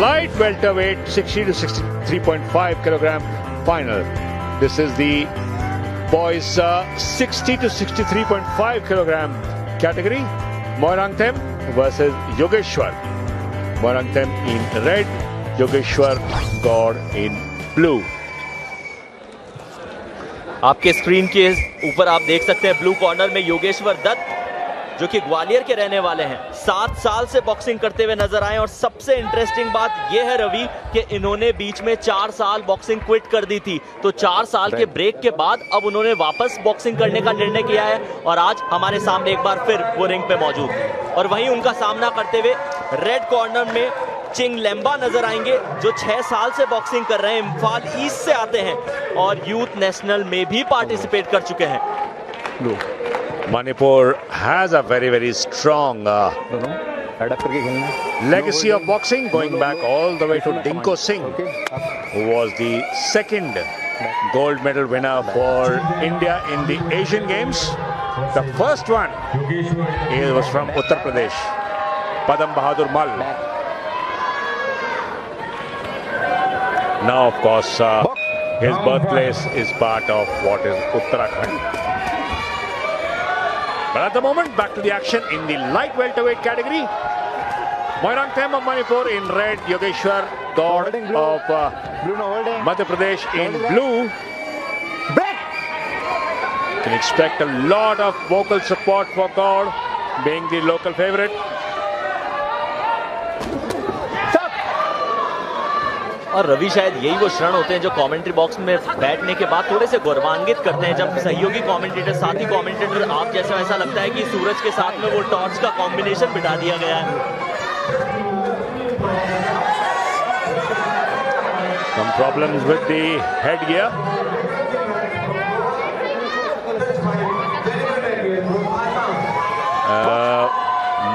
light welterweight 60 to 63.5 kilogram final. This is the boys 60 to 63.5 kilogram category. Moirangthem versus Yogeshwar. Moirangthem in red, Yogeshwar God in blue. आपके screen के ऊपर आप देख सकते हैं blue corner में योगेश्वर दत्त, जो कि ग्वालियर के रहने वाले हैं, 7 साल से बॉक्सिंग करते हुए नजर आए। और सबसे इंटरेस्टिंग बात यह है रवि कि इन्होंने बीच में 4 साल बॉक्सिंग क्विट कर दी थी, तो 4 साल के ब्रेक के बाद अब उन्होंने वापस बॉक्सिंग करने का निर्णय किया है और आज हमारे सामने एक बार फिर वो रिंग पे मौजूद है। और वहीं उनका सामना करते हुए रेड कॉर्नर में चिंग लेम्बा नजर आएंगे, जो 6 साल से बॉक्सिंग कर रहे हैं, इम्फाल ईस्ट से आते हैं और यूथ नेशनल में भी पार्टिसिपेट कर चुके हैं। Manipur has a very strong legacy of boxing going back all the way to Dinko Singh, who was the second gold medal winner for India in the Asian Games. The first one was from Uttar Pradesh, Padam Bahadur Mal. Now, of course, his birthplace is part of what is Uttarakhand. But at the moment, back to the action in the light welterweight category. Moirangthem of Manipur in red, Yogeshwar God of Madhya Pradesh in blue. You can expect a lot of vocal support for God, being the local favorite. और रवि, शायद यही वो क्षण होते हैं जो commentary box में बैठने के बाद थोड़े से गौरवान्वित करते हैं, जब सहयोगी कमेंटेटर, साथी कमेंटेटर आप जैसा ऐसा लगता है कि सूरज के साथ में वो टॉर्च का कॉम्बिनेशन बिठा दिया गया है। Some problems with the headgear.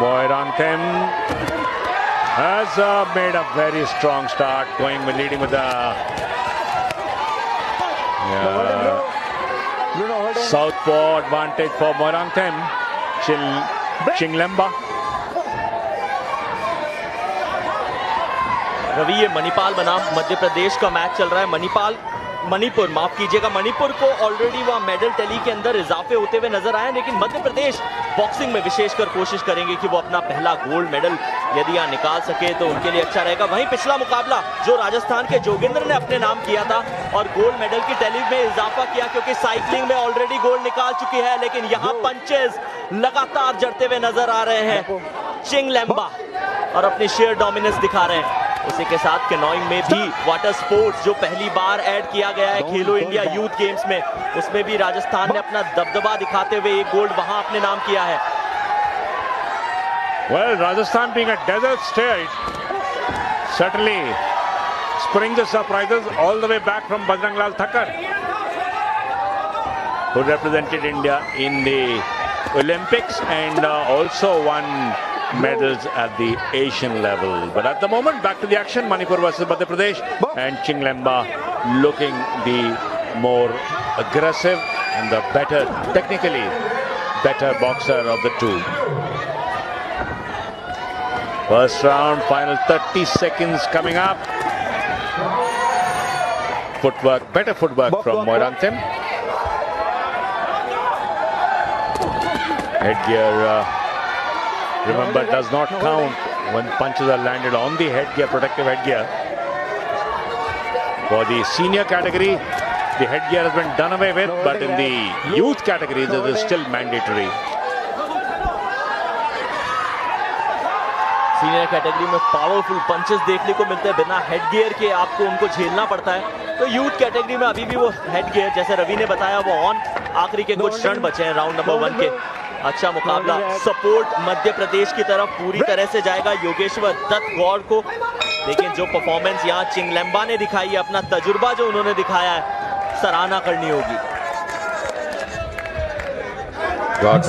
Moirangthem has made a very strong start, leading with the southpaw advantage for Moirangthem. Ching Lemba. Ravi, ये मणिपाल बनाम मध्य प्रदेश का मैच चल रहा है। मणिपुर माफ कीजिएगा, मणिपुर को ऑलरेडी वह मेडल टैली के अंदर इजाफे होते हुए नजर आए, लेकिन मध्य प्रदेश बॉक्सिंग में विशेषकर कोशिश करेंगे कि वो अपना पहला गोल्ड मेडल यदि यहाँ निकाल सके तो उनके लिए अच्छा रहेगा। वहीं पिछला मुकाबला जो राजस्थान के जोगिंद्र ने अपने नाम किया था और गोल्ड मेडल की टैली में इजाफा किया, क्योंकि साइकिलिंग में ऑलरेडी गोल्ड निकाल चुकी है, लेकिन यहाँ पंचेस लगातार जड़ते हुए नजर आ रहे हैं चिंग लेम्बा और अपनी शेयर डोमिनेंस दिखा रहे हैं। इसी के साथ कैनोइंग में भी वाटर स्पोर्ट्स जो पहली बार ऐड किया गया है खेलो इंडिया यूथ गेम्स में, उसमें भी राजस्थान ने अपना दबदबा दिखाते हुए एक गोल्ड वहां अपने नाम किया है। Well, Rajasthan being a desert state certainly springs the surprises all the way back from Bajrang Lal Thakkar, who represented India in the Olympics and also won medals at the Asian level. But at the moment, back to the action. Manipur versus Madhya Pradesh, and Ching Lemba looking the more aggressive and the better, technically better boxer of the two. First round, final 30 seconds coming up. Footwork, better footwork from Moirangthem. Headgear, remember, does not count when punches are landed on the headgear, protective headgear. For the senior category, the headgear has been done away with, but in the youth categories, it is still mandatory. Senior category में powerful punches देखने को मिलते हैं, बिना headgear के आपको उनको झेलना पड़ता है। तो यूथ कैटेगरी में अभी भी वो हेडगियर, जैसे रवि ने बताया, वो ऑन। आखिरी के कुछ क्षण बचे हैं राउंड नंबर 1 के। अच्छा मुकाबला, सपोर्ट मध्य प्रदेश की तरफ पूरी तरह से जाएगा योगेश्वर दत्त गौड़ को, लेकिन जो परफॉर्मेंस यहाँ चिंग लेम्बा ने दिखाई है, अपना तजुर्बा जो उन्होंने दिखाया है, सराहना करनी होगी। Got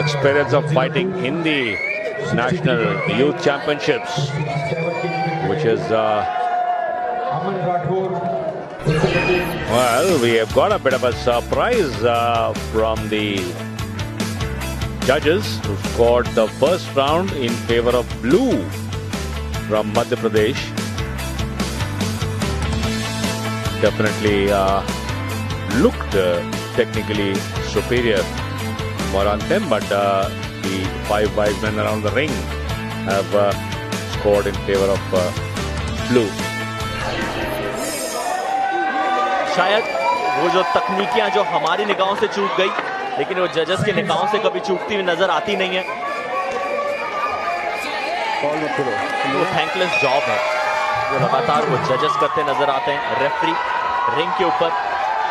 experience of fighting in the National Youth Championships, which is well, we have got a bit of a surprise from the judges who scored the first round in favor of blue. from Madhya Pradesh. Definitely looked technically superior, Morantem, but the five wise men around the ring have scored in favor of blue. शायद वो जो तकनीकियां जो हमारी निगाहों से चूक गई, लेकिन वो जजेस की निगाहों से कभी चूकती हुई नजर आती नहीं है। वो थैंकलेस जॉब है जो लगातार वो जजेस करते नजर आते हैं। रेफरी रिंग के ऊपर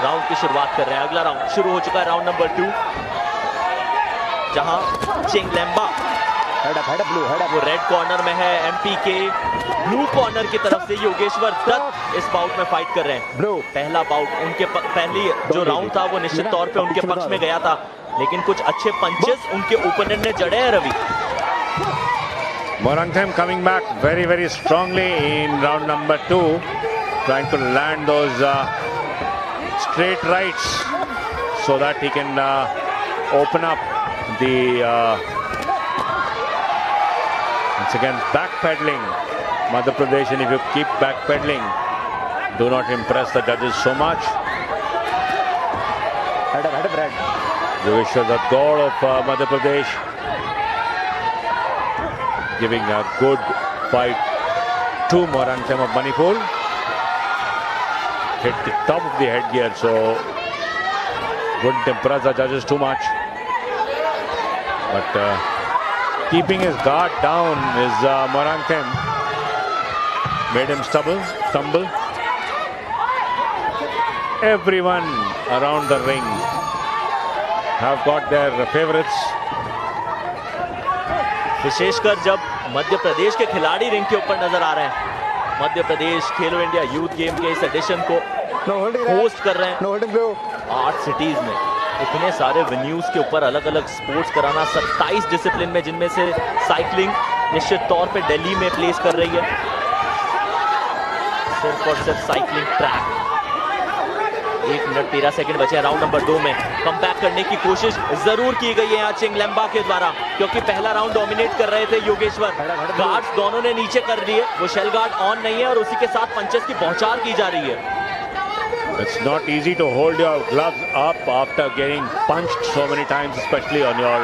राउंड की शुरुआत कर रहे हैं। अगला राउंड शुरू हो चुका है, राउंड नंबर 2, जहां चिंगलेम्बा वो रेड कॉर्नर में है, एमपी के ब्लू कॉर्नर की तरफ से योगेश्वर दत्त इस बाउट में फाइट कर रहे हैं। पहला बाउट उनके पहली जो राउंड था वो निश्चित तौर पे उनके पक्ष में गया था, लेकिन कुछ अच्छे पंचेस उनके ओपोनेंट ने जड़े हैं। Ravi, Morantem coming back very strongly in round number 2, trying to land those straight rights so that he can open up the once again backpedaling Madhya Pradesh, and if you keep backpedaling, do not impress the judges so much. Yogeshwar Dutt God of Madhya Pradesh giving a good fight to Morantem of Manipur. Hit the top of the headgear, so wouldn't impress the judges too much. But keeping his guard down is Morantem. Made him stumble. Everyone around the ring have got their favorites. विशेषकर जब मध्य प्रदेश के खिलाड़ी ring के ऊपर नजर आ रहे हैं। मध्य प्रदेश खेलो India youth game के इस एडिशन को होस्ट कर रहे हैं। 8 सिटीज में इतने सारे वेन्यूज के ऊपर अलग अलग स्पोर्ट्स कराना, 27 डिसिप्लिन में, जिनमें से साइकिलिंग निश्चित तौर पे दिल्ली में प्लेस कर रही है। सिर्फ और सिर्फ साइकिलिंग ट्रैक। 1 मिनट 13 सेकंड बचे हैं राउंड नंबर 2 में। कमबैक करने की कोशिश जरूर की गई है यहाँ चिंगलेम्बा के द्वारा, क्योंकि पहला राउंड डोमिनेट कर रहे थे योगेश्वर। गार्ड्स दोनों ने नीचे कर लिए, वो शेल गार्ड ऑन नहीं है और उसी के साथ पंचेस की पहुंचार की जा रही है। It's not easy to hold your gloves up after getting punched so many times, especially on your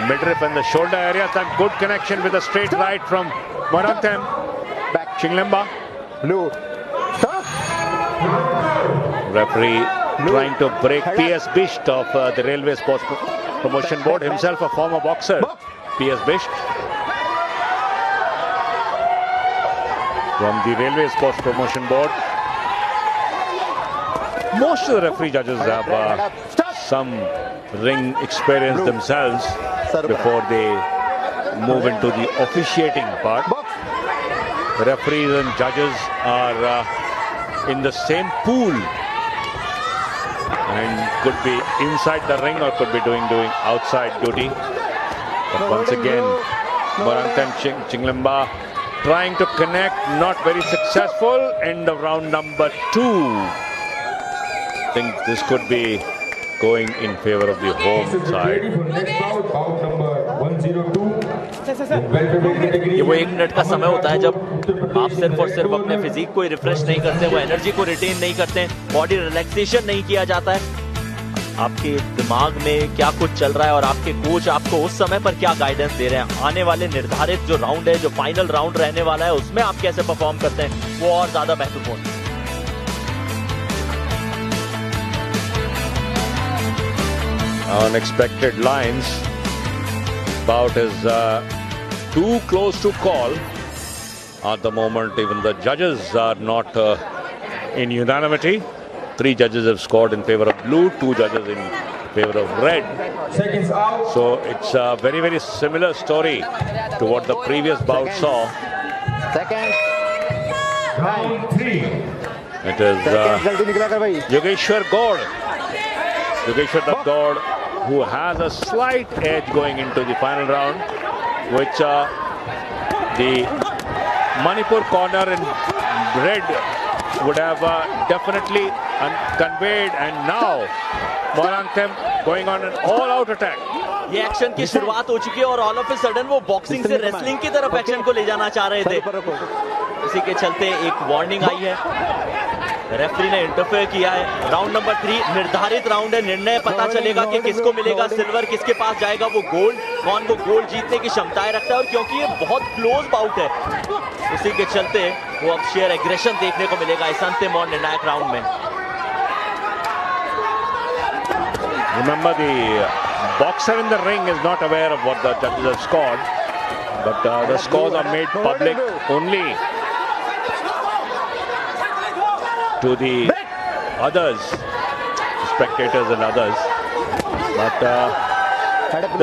midriff and the shoulder areas. That good connection with a straight right from Morantem. Back Chignlemba. Blue. Referee trying to break P.S. Bisht of the Railway Sports Promotion Board, himself a former boxer. P.S. Bisht from the Railway Sports Promotion Board. Most of the referee judges have some ring experience themselves before they move into the officiating part. The referees and judges are in the same pool and could be inside the ring or could be doing outside duty. But once again, Morantem Chignlemba trying to connect, not very successful. End of round number 2. I think this could be going in favor of the home side. ये वो 1 minute का समय होता है जब आप सिर्फ और सिर्फ अपने फिजिक को रिफ्रेश नहीं करते, वो एनर्जी को रिटेन नहीं करते, बॉडी रिलैक्सेशन नहीं किया जाता है। आपके दिमाग में क्या कुछ चल रहा है और आपके कोच आपको उस समय पर क्या गाइडेंस दे रहे हैं, आने वाले निर्धारित जो राउंड है, जो फाइनल राउंड रहने वाला है, उसमें आप कैसे परफॉर्म करते हैं, वो और ज्यादा महत्वपूर्ण है। Unexpected lines. Bout is too close to call at the moment. Even the judges are not in unanimity. 3 judges have scored in favor of blue, 2 judges in favor of red. So it's a very similar story to what the previous bout saw. Second. Round 3. It is Yogeshwar God. Yogeshwar Dutt God, who has a slight edge going into the final round, which the Manipur corner in red would have definitely conveyed. And now Morantem going on an all-out attack. ये action की शुरुआत हो चुकी है और all of a sudden वो boxing से wrestling की तरफ एक्शन को ले जाना चाह रहे थे। इसी के चलते एक वार्निंग आई है, रेफरी ने इंटरफेयर किया है। राउंड नंबर 3 निर्धारित राउंड है, निर्णय पता चलेगा कि किसको मिलेगा सिल्वर, किसके पास जाएगा वो गोल्ड, कौन वो गोल्ड जीतने की क्षमताएं रखता है। और क्योंकि ये बहुत क्लोज बाउट है, उसी के चलते वो अब शेयर एग्रेशन देखने को मिलेगा इस अंतिम और निर्णायक राउंड में। Remember, the boxer in the ring is not aware of what the judges have scored, but the scores are made public only to the others, spectators and others. But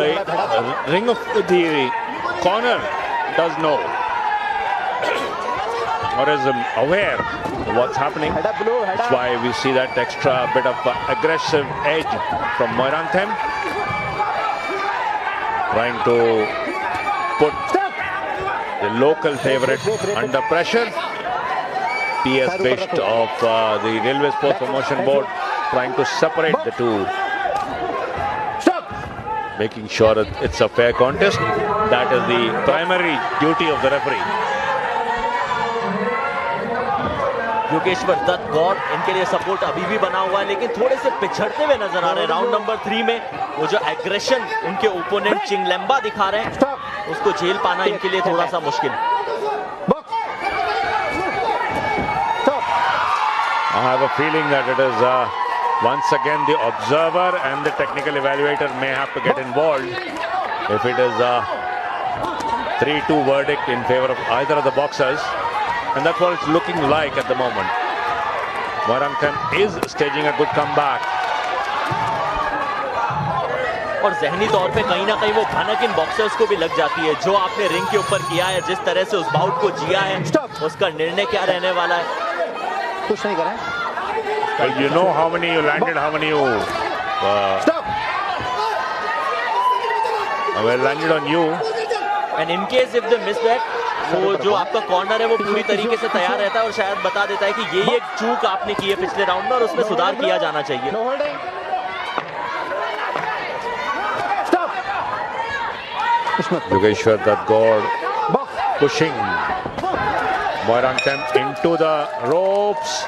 the ring of the corner does know or is aware of what's happening. That's why we see that extra bit of aggressive edge from Moiranthem, trying to put the local favorite under pressure. PS Bisht of the Railway Sports Promotion Board trying to separate the two, making sure that it's a fair contest. That is the primary duty of the referee. Yogeshwar Dutt Gaur इनके लिए support अभी भी बना हुआ है, लेकिन थोड़े से पिछड़ते हुए नजर आ रहे हैं। राउंड नंबर 3 में वो जो एग्रेशन उनके ओपोनेंट चिंगलेम्बा दिखा रहे हैं, उसको झेल पाना इनके लिए थोड़ा सा मुश्किल। I have a feeling that it is once again the observer and the technical evaluator may have to get involved if it is a 3-2 verdict in favor of either of the boxers, and that's what it's looking like at the moment. Moiranthem is staging a good comeback. और जहनी तौर पे कहीं ना कहीं वो भनक इन boxers को भी लग जाती है। जो आपने रिंग के ऊपर किया है, जिस तरह से उस बाउट को जिया है, उसका निर्णय क्या रहने वाला है। कुछ नहीं करें। Well, you know how many you landed, how many you landed on you. And in case if they miss that, वो जो आपका कॉर्नर है वो पूरी तरीके से तैयार रहता है और शायद बता देता है कि ये एक चूक आपने की है पिछले राउंड में और उसमें सुधार किया जाना चाहिए। Yogeshwar Dutt Gaur pushing Moiranthem into the ropes.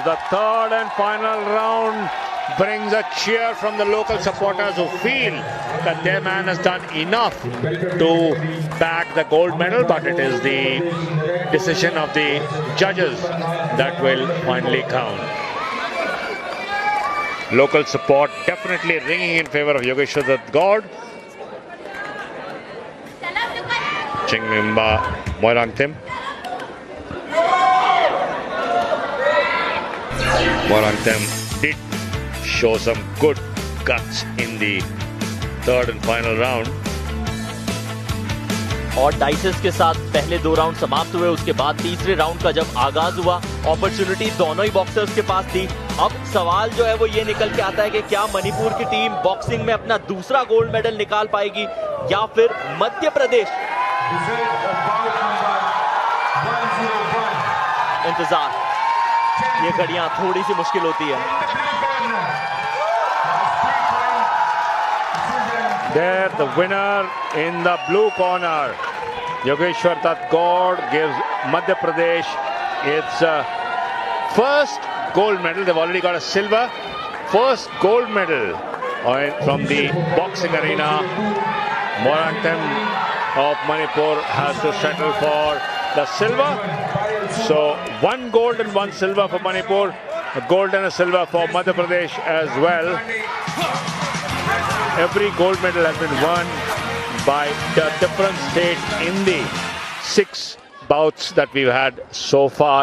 The third and final round brings a cheer from the local supporters who feel that their man has done enough to bag the gold medal, but it is the decision of the judges that will finally count. Local support definitely ringing in favor of Yogeshwar Dutt Gaur. Chiंगलेम्बा Moiranthem. Moiranthem did show some good guts in the third and final round. और dices के साथ पहले 2 round समाप्त हुए, उसके बाद तीसरे round का जब आगाज हुआ, अपॉर्चुनिटी दोनों ही बॉक्सर्स के पास थी। अब सवाल जो है वो ये निकल के आता है कि क्या मणिपुर की टीम बॉक्सिंग में अपना दूसरा गोल्ड मेडल निकाल पाएगी या फिर मध्य प्रदेश। इंतजार, ये घड़ियां थोड़ी सी मुश्किल होती है। There, the winner in the blue corner, Yogeshwar Dutt Gaur, gives Madhya Pradesh its first gold medal. They've already got a silver. First gold medal from the boxing arena. Moiranthem of Manipur has to settle for the silver. So 1 gold and 1 silver for Manipur, a gold and a silver for Madhya Pradesh as well. Every gold medal has been won by the different states in the 6 bouts that we've had so far.